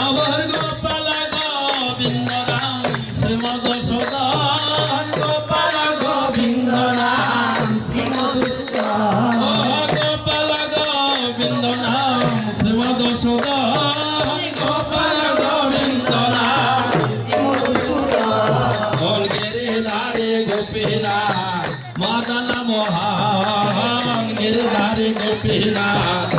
আমার গোপাল গোবিন্দ নাম শ্রীমদ সুদান গোপাল গোবিন্দ নাম শ্রীমদ গোপাল গোবিন্দ নাম শ্রীমদ সুদান গোপাল গোবিন্দ নাম শ্রীমদ সুদান গিরিধারী গোপীনাথ মদন মোহন গিরিধারী গোপীনাথ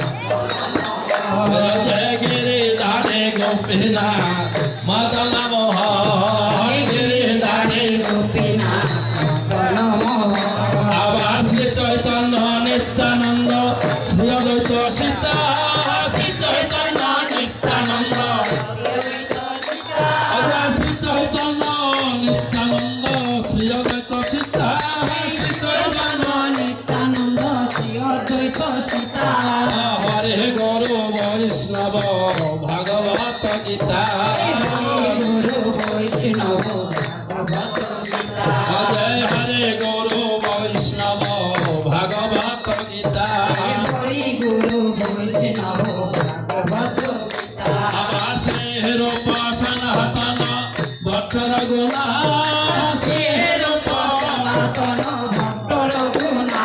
जय गिरिधारी गोपीनाथ मदन मोहन गिरिधारी गोपीनाथ आवार श्री चैतन्य नित्यानंद श्री अद्वैत सीता श्री चैतन्य नित्यानंद आवार श्री चैतन्य नित्यानंद श्री अद्वैत सीता श्री चैतन्य नित्यानंद श्री अद्वैत सीता हरे गुरु वैष्णव भागवत गीता गुरु वैष्णव जय हरे गुरु वैष्णव भागवत गीता गुरु वैष्णव भागवत गीता आवार से रूप सनातन भट्टर गुणा से रूप सनातन भट्टर गुणा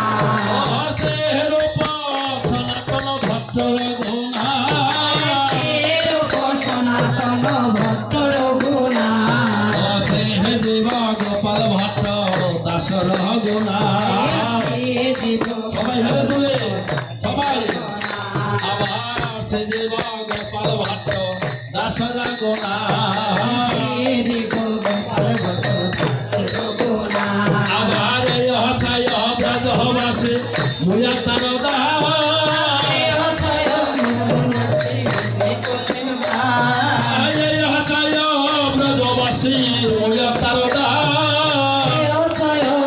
से रूप सनातन भट्टर गुणा सनातन भट्टर गुणा से जीव गोपाल भट्ट दासर गुणा सबाई हरे तुले सबाई आवार से जीव गोपाल भट्ट दासर गुणा आवार यह छाय ब्रजवासी मुया तारदा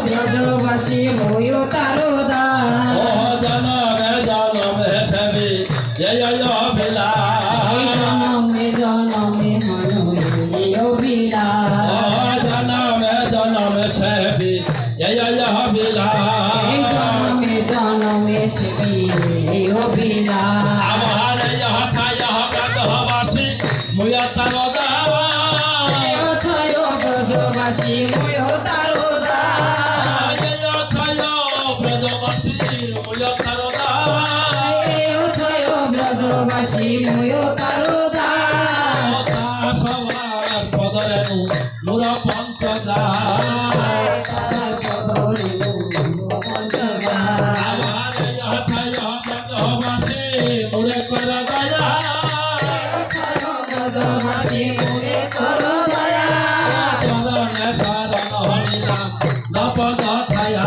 ब्रजवासी मोयो तारोदा जनम जनम सेवी जय बिला जनम जनम मनो बिला जनम जनम सेवी जय बिला जनम जनम सेवी बिला आवार यह छाय ब्रजवासी मोया तारोदा ब्रजवासी मोयो तारोदा ब्रजवासी मोयो तारोदा ब्रजवासी मोयो तारोदा सवार पदरेनु मोर पंचदा आवार यह छाय ब्रजवासी मोरे कर दया ब्रजवासी मोरे कर दया शरण हरिनाम नपद छाया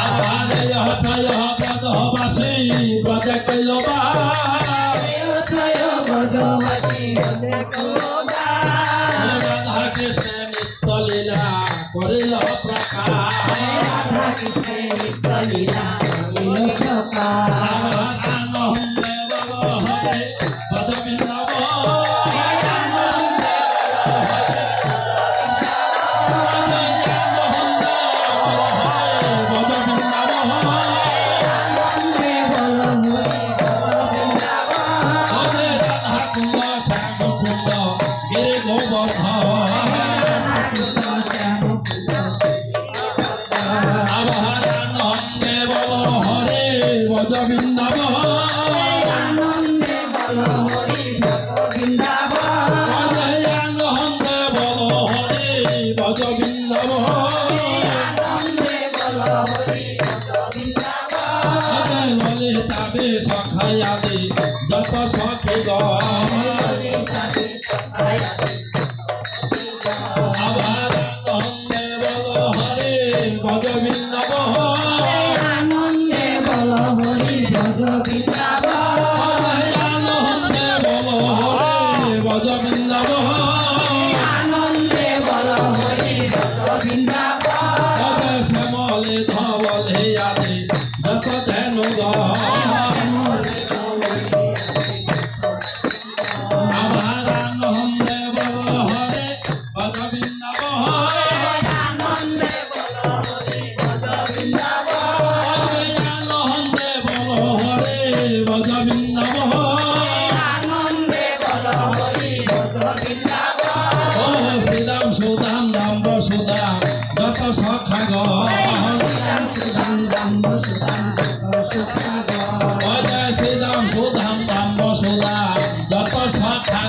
आवार यह छाय ब्रजवासी ब्रज कैलबा राधा कृष्ण नित्य लीला करिल प्रकाश राधा कृष्ण नित्य लीला करिल प्रकाश आनंद हरे पद बिंदव जत सखी आवार आनंदे बोल हरे भज बिंदव आनंदे बोल हरि भज बिंदव आनंदे बोल हरे भज बिंदव आनंदे बोल हरि भज बिंदव श्यामले धवले आदि जत धेनु आनंदे बोल हरि भज बिंदव জয় শ্রীরাম সুধাম ধাম বসুধা যত শাখা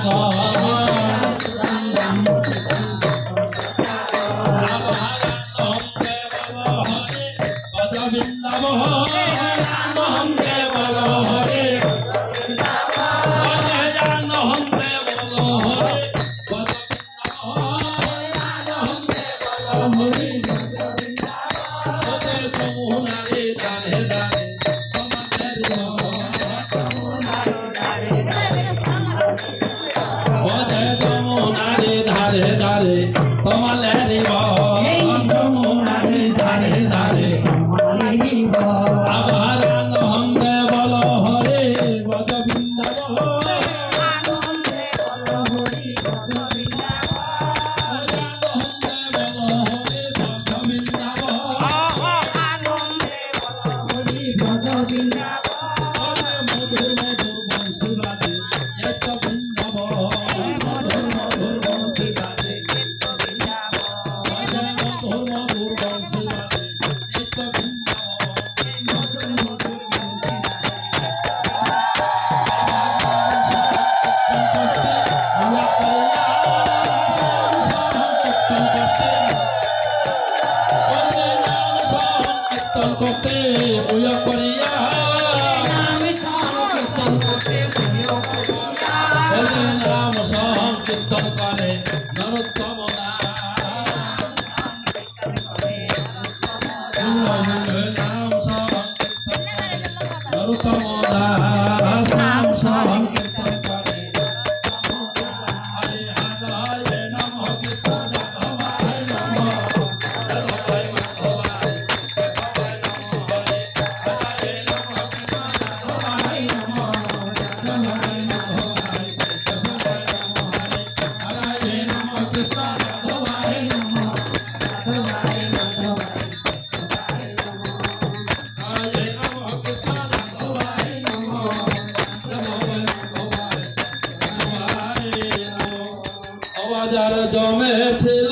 বাজার জমেছিল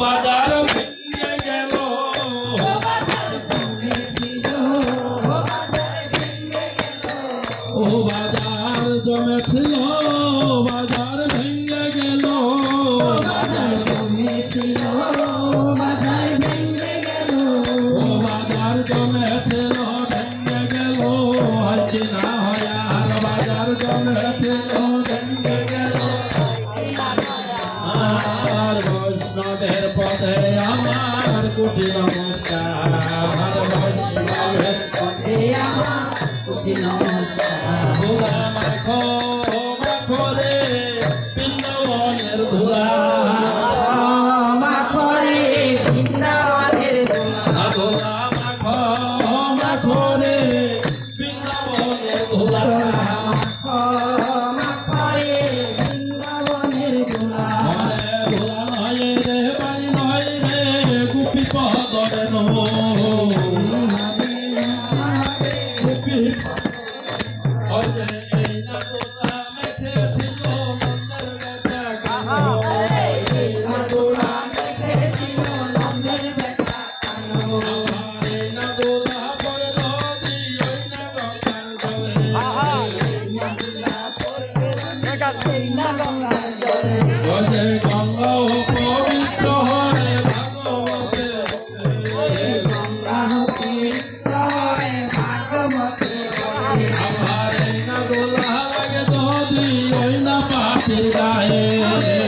বাজার ভেঙে গেল ও বাজার জমেছিল বাজার ভেঙে গেল ও বাজার জমেছিল ভেঙে গেল হয় কি না হয় আর বাজার জমেছিল ভেঙে গেল বৈষ্ণবের পথে আমার কোটি নমস্কার বৈষ্ণবের পথে আমার কোটি নমস্কার ধুলা মাখো মাখো রে বৃন্দাবনের ধুলা মাখো রে বৃন্দাবনের ধুলা ধুলা মাখো মাখো রে বৃন্দাবনের ধুলা পাপির গায়ে